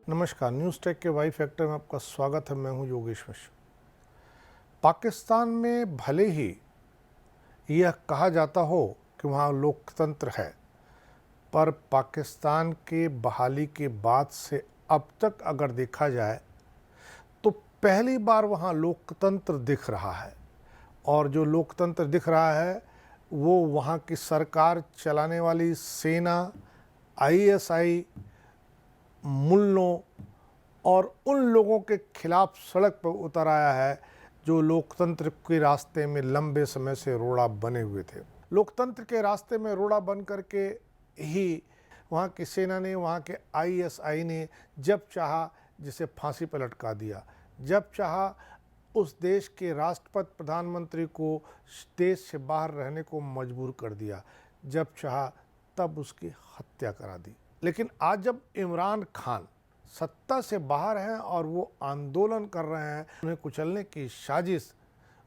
नमस्कार, news take के Y factor में आपका स्वागत है। मैं हूं योगेश मिश्र। पाकिस्तान में भले ही यह कहा जाता हो कि वहां लोकतंत्र है, पर पाकिस्तान के बहाली के बाद से अब तक अगर देखा जाए तो पहली बार वहां लोकतंत्र दिख रहा है। और जो लोकतंत्र दिख रहा है वो वहां की सरकार चलाने वाली सेना, आईएसआई, मुल्लों और उन लोगों के खिलाफ सड़क पर उतर आया है जो लोकतंत्र के रास्ते में लंबे समय से रोड़ा बने हुए थे। लोकतंत्र के रास्ते में रोड़ा बन करके ही वहाँ की सेना ने, वहाँ के आईएसआई ने जब चाहा जिसे फांसी पर लटका दिया, जब चाहा उस देश के राष्ट्रपति प्रधानमंत्री को देश से बाहर रहने को मजबूर कर दिया, जब चाहा तब उसकी हत्या करा दी। लेकिन आज जब इमरान खान सत्ता से बाहर हैं और वो आंदोलन कर रहे हैं, उन्हें कुचलने की साजिश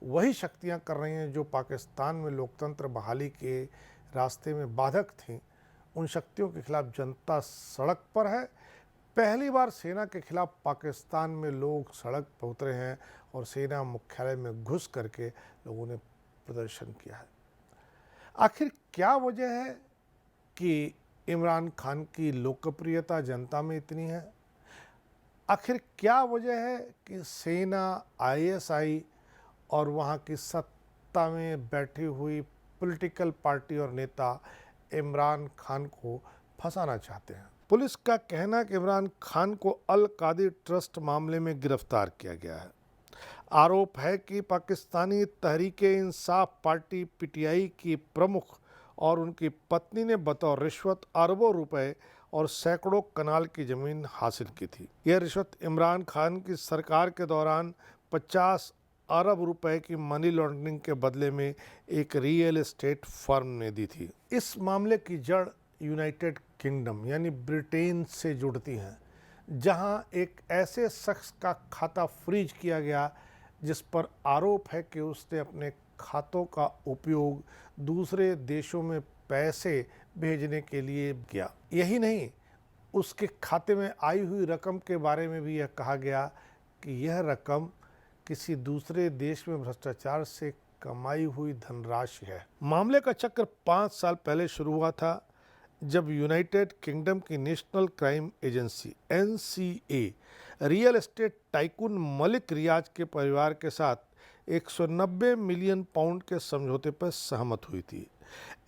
वही शक्तियां कर रही हैं जो पाकिस्तान में लोकतंत्र बहाली के रास्ते में बाधक थीं। उन शक्तियों के खिलाफ जनता सड़क पर है। पहली बार सेना के खिलाफ पाकिस्तान में लोग सड़क पर उतरे हैं और सेना मुख्यालय में घुस करके लोगों ने प्रदर्शन किया है। आखिर क्या वजह है कि इमरान खान की लोकप्रियता जनता में इतनी है? आखिर क्या वजह है कि सेना, आईएसआई और वहाँ की सत्ता में बैठी हुई पॉलिटिकल पार्टी और नेता इमरान खान को फंसाना चाहते हैं? पुलिस का कहना है कि इमरान खान को अल कादिर ट्रस्ट मामले में गिरफ्तार किया गया है। आरोप है कि पाकिस्तानी तहरीक-ए-इंसाफ पार्टी पीटीआई की प्रमुख और उनकी पत्नी ने बतौर रिश्वत अरबों रुपए और सैकड़ों कनाल की ज़मीन हासिल की थी। यह रिश्वत इमरान खान की सरकार के दौरान 50 अरब रुपए की मनी लॉन्ड्रिंग के बदले में एक रियल एस्टेट फर्म ने दी थी। इस मामले की जड़ यूनाइटेड किंगडम यानी ब्रिटेन से जुड़ती हैं, जहां एक ऐसे शख्स का खाता फ्रीज किया गया जिस पर आरोप है कि उसने अपने खातों का उपयोग दूसरे देशों में पैसे भेजने के लिए किया। यही नहीं, उसके खाते में आई हुई रकम के बारे में भी यह कहा गया कि यह रकम किसी दूसरे देश में भ्रष्टाचार से कमाई हुई धनराशि है। मामले का चक्र 5 साल पहले शुरू हुआ था, जब यूनाइटेड किंगडम की National Crime Agency NCA real estate tycoon Malik Riaz के परिवार के साथ 190 मिलियन पाउंड के समझौते पर सहमत हुई थी।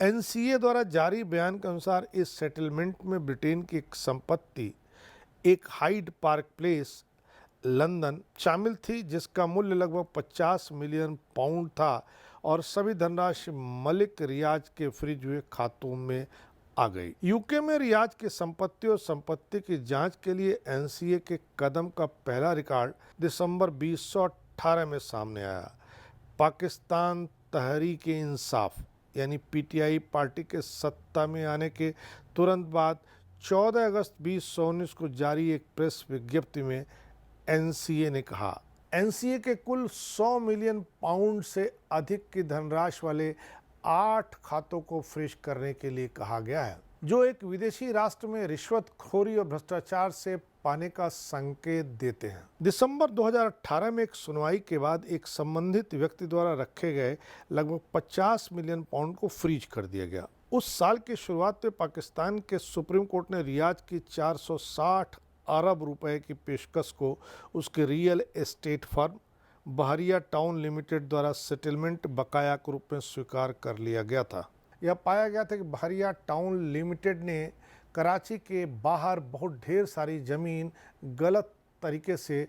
एनसीए द्वारा जारी बयान के अनुसार इस सेटलमेंट में ब्रिटेन की एक संपत्ति, एक हाइड पार्क प्लेस लंदन, शामिल थी जिसका मूल्य लगभग 50 मिलियन पाउंड था और सभी धनराशि मलिक रियाज के फ्रीज हुए खातों में आ गई। यूके में रियाज की संपत्ति और संपत्ति की जांच के लिए एनसीए के कदम का पहला रिकॉर्ड दिसंबर 2018 में सामने आया। पाकिस्तान तहरीक-ए-इंसाफ यानी पीटीआई पार्टी के सत्ता में आने के तुरंत बाद 14 अगस्त 2019 को जारी एक प्रेस विज्ञप्ति में एनसीए ने कहा, एनसीए के कुल 100 मिलियन पाउंड से अधिक की धनराशि वाले 8 खातों को फ्रीज करने के लिए कहा गया है, जो एक विदेशी राष्ट्र में रिश्वतखोरी और भ्रष्टाचार से पाने का संकेत देते हैं। दिसंबर 2018 में एक सुनवाई के बाद एक संबंधित व्यक्ति द्वारा रखे गए लगभग 50 मिलियन पाउंड को फ्रीज कर दिया गया। उस साल की शुरुआत में पाकिस्तान के सुप्रीम कोर्ट ने रियाज की 460 अरब रुपए की पेशकश को उसके रियल एस्टेट फर्म बहरिया टाउन लिमिटेड द्वारा सेटलमेंट बकाया के रूप में स्वीकार कर लिया गया था। यह पाया गया था कि बहरिया टाउन लिमिटेड ने कराची के बाहर बहुत ढेर सारी ज़मीन गलत तरीके से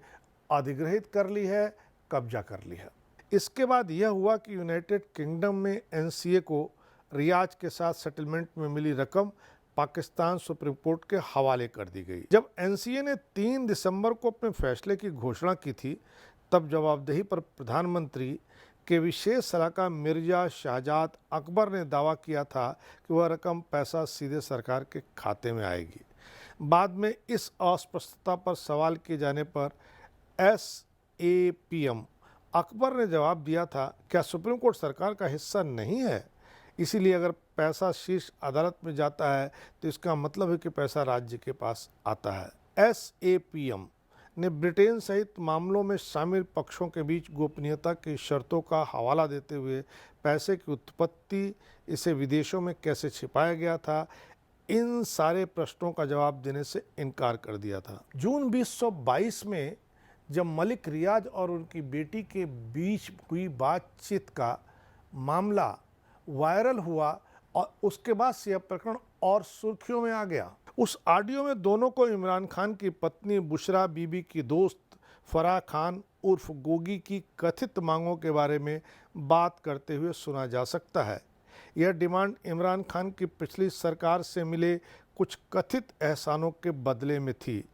अधिग्रहित कर ली है, कब्जा कर ली है। इसके बाद यह हुआ कि यूनाइटेड किंगडम में एनसीए को रियाज के साथ सेटलमेंट में मिली रकम पाकिस्तान सुप्रीम कोर्ट के हवाले कर दी गई। जब एनसीए ने 3 दिसंबर को अपने फैसले की घोषणा की थी, तब जवाबदेही पर प्रधानमंत्री के विशेष सलाहकार मिर्जा शहजाद अकबर ने दावा किया था कि वह रकम पैसा सीधे सरकार के खाते में आएगी। बाद में इस अस्पष्टता पर सवाल किए जाने पर एसएपीएम अकबर ने जवाब दिया था, क्या सुप्रीम कोर्ट सरकार का हिस्सा नहीं है? इसीलिए अगर पैसा शीर्ष अदालत में जाता है तो इसका मतलब है कि पैसा राज्य के पास आता है। SAPM ने ब्रिटेन सहित मामलों में शामिल पक्षों के बीच गोपनीयता की शर्तों का हवाला देते हुए पैसे की उत्पत्ति, इसे विदेशों में कैसे छिपाया गया था, इन सारे प्रश्नों का जवाब देने से इनकार कर दिया था। जून 2022 में जब मलिक रियाज और उनकी बेटी के बीच हुई बातचीत का मामला वायरल हुआ और उसके बाद से यह प्रकरण और सुर्खियों में आ गया। उस ऑडियो में दोनों को इमरान खान की पत्नी बुशरा बीबी की दोस्त फराह खान उर्फ गोगी की कथित मांगों के बारे में बात करते हुए सुना जा सकता है। यह डिमांड इमरान खान की पिछली सरकार से मिले कुछ कथित एहसानों के बदले में थी।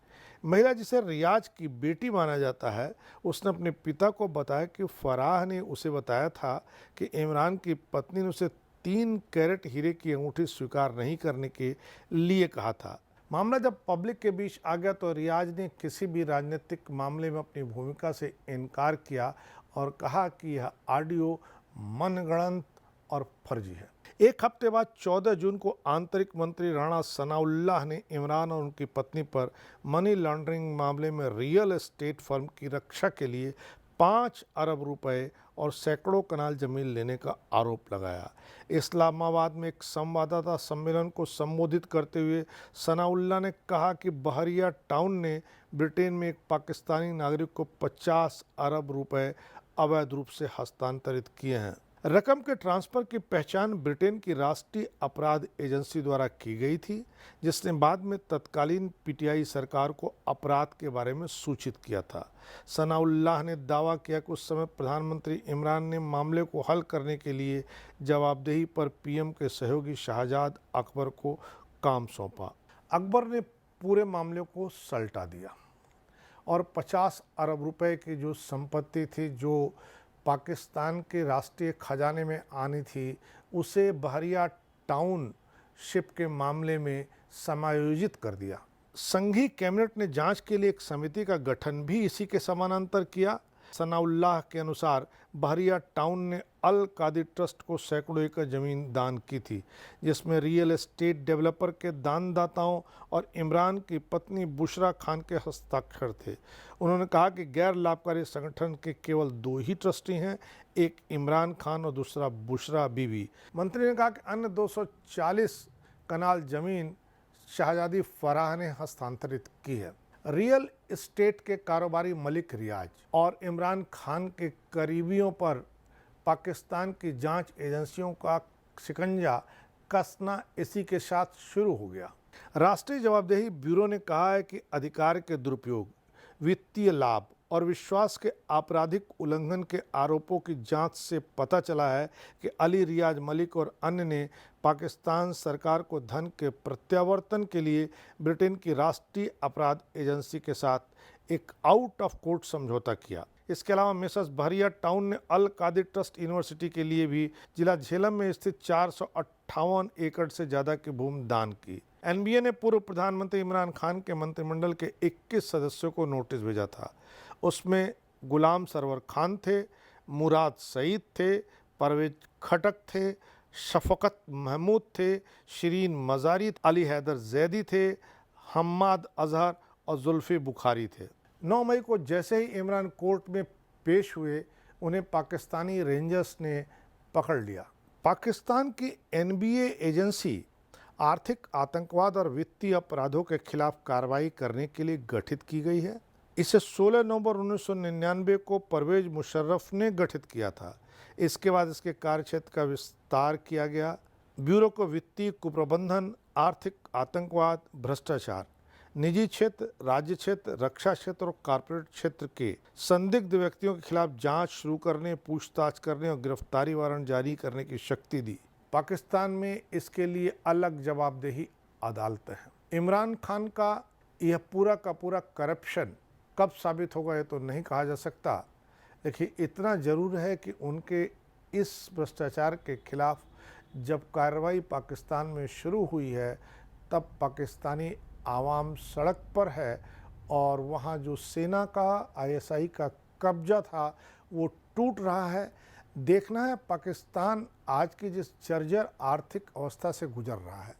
महिला, जिसे रियाज की बेटी माना जाता है, उसने अपने पिता को बताया कि फराह ने उसे बताया था कि इमरान की पत्नी ने उसे 3 कैरेट हीरे की अंगूठी स्वीकार नहीं करने के लिए कहा था। मामला जब पब्लिक के बीच आ गया तो रियाज ने किसी भी राजनीतिक मामले में अपनी भूमिका से इनकार किया और कहा कि यह ऑडियो मनगढ़ंत और फर्जी है। एक हफ्ते बाद 14 जून को आंतरिक मंत्री राणा सनाउल्लाह ने इमरान और उनकी पत्नी पर मनी लॉन्ड्रिंग मामले में रियल एस्टेट फर्म की रक्षा के लिए 5 अरब रुपए और सैकड़ों कनाल जमीन लेने का आरोप लगाया। इस्लामाबाद में एक संवाददाता सम्मेलन को संबोधित करते हुए सनाउल्लाह ने कहा कि बहरिया टाउन ने ब्रिटेन में एक पाकिस्तानी नागरिक को 50 अरब रुपए अवैध रूप से हस्तांतरित किए हैं। रकम के ट्रांसफ़र की पहचान ब्रिटेन की राष्ट्रीय अपराध एजेंसी द्वारा की गई थी, जिसने बाद में तत्कालीन पीटीआई सरकार को अपराध के बारे में सूचित किया था। सनाउल्लाह ने दावा किया कि उस समय प्रधानमंत्री इमरान ने मामले को हल करने के लिए जवाबदेही पर पीएम के सहयोगी शाहजाद अकबर को काम सौंपा। अकबर ने पूरे मामले को सल्टा दिया और 50 अरब रुपए की जो संपत्ति थी, जो पाकिस्तान के राष्ट्रीय खजाने में आनी थी, उसे बहरिया टाउनशिप के मामले में समायोजित कर दिया। संघीय कैबिनेट ने जांच के लिए एक समिति का गठन भी इसी के समानांतर किया। सनाउल्लाह के अनुसार बहरिया टाउन ने अल कादिर ट्रस्ट को सैकड़ों एकड़ जमीन दान की थी, जिसमें रियल एस्टेट डेवलपर के दानदाताओं और इमरान की पत्नी बुशरा खान के हस्ताक्षर थे। उन्होंने कहा कि गैर लाभकारी संगठन के केवल 2 ही ट्रस्टी हैं, एक इमरान खान और दूसरा बुशरा बीबी। मंत्री ने कहा कि अन्य 240 कनाल जमीन शहजादी फराह ने हस्तांतरित की है। रियल एस्टेट के कारोबारी मलिक रियाज और इमरान खान के करीबियों पर पाकिस्तान की जांच एजेंसियों का शिकंजा कसना इसी के साथ शुरू हो गया। राष्ट्रीय जवाबदेही ब्यूरो ने कहा है कि अधिकार के दुरुपयोग, वित्तीय लाभ और विश्वास के आपराधिक उल्लंघन के आरोपों की जांच से पता चला है कि अली रियाज मलिक और अन्य ने पाकिस्तान सरकार को धन के प्रत्यावर्तन के लिए ब्रिटेन की राष्ट्रीय अपराध एजेंसी के साथ एक आउट ऑफ कोर्ट समझौता किया। इसके अलावा मिसेस बहरिया टाउन ने अल कादिर ट्रस्ट यूनिवर्सिटी के लिए भी जिला झेलम में स्थित 458 एकड़ से ज़्यादा की भूमि दान की। एनबीए ने पूर्व प्रधानमंत्री इमरान खान के मंत्रिमंडल के 21 सदस्यों को नोटिस भेजा था। उसमें गुलाम सरवर खान थे, मुराद सईद थे, परवेज खटक थे, शफकत महमूद थे, शिरीन मज़ारी, अली हैदर जैदी थे, हम्माद अजहर और जुल्फ़ी बुखारी थे। 9 मई को जैसे ही इमरान कोर्ट में पेश हुए, उन्हें पाकिस्तानी रेंजर्स ने पकड़ लिया। पाकिस्तान की एनबीए एजेंसी आर्थिक आतंकवाद और वित्तीय अपराधों के खिलाफ कार्रवाई करने के लिए गठित की गई है। इसे 16 नवंबर 1999 को परवेज मुशर्रफ ने गठित किया था। इसके बाद इसके कार्यक्षेत्र का विस्तार किया गया। ब्यूरो को वित्तीय कुप्रबंधन, आर्थिक आतंकवाद, भ्रष्टाचार, निजी क्षेत्र, राज्य क्षेत्र, रक्षा क्षेत्र और कॉरपोरेट क्षेत्र के संदिग्ध व्यक्तियों के खिलाफ जांच शुरू करने, पूछताछ करने और गिरफ्तारी वारंट जारी करने की शक्ति दी। पाकिस्तान में इसके लिए अलग जवाबदेही अदालतें हैं। इमरान खान का यह पूरा का पूरा करप्शन कब साबित होगा ये तो नहीं कहा जा सकता, लेकिन इतना ज़रूर है कि उनके इस भ्रष्टाचार के खिलाफ जब कार्रवाई पाकिस्तान में शुरू हुई है, तब पाकिस्तानी आवाम सड़क पर है और वहाँ जो सेना का, आईएसआई का कब्जा था वो टूट रहा है। देखना है पाकिस्तान आज की जिस जर्जर आर्थिक अवस्था से गुजर रहा है,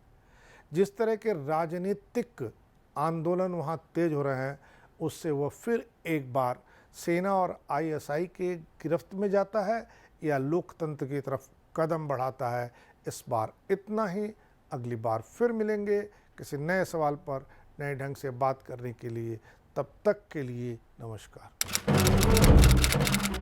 जिस तरह के राजनीतिक आंदोलन वहाँ तेज हो रहे हैं, उससे वह फिर एक बार सेना और आईएसआई के गिरफ्त में जाता है या लोकतंत्र की तरफ कदम बढ़ाता है। इस बार इतना ही। अगली बार फिर मिलेंगे किसी नए सवाल पर नए ढंग से बात करने के लिए। तब तक के लिए नमस्कार।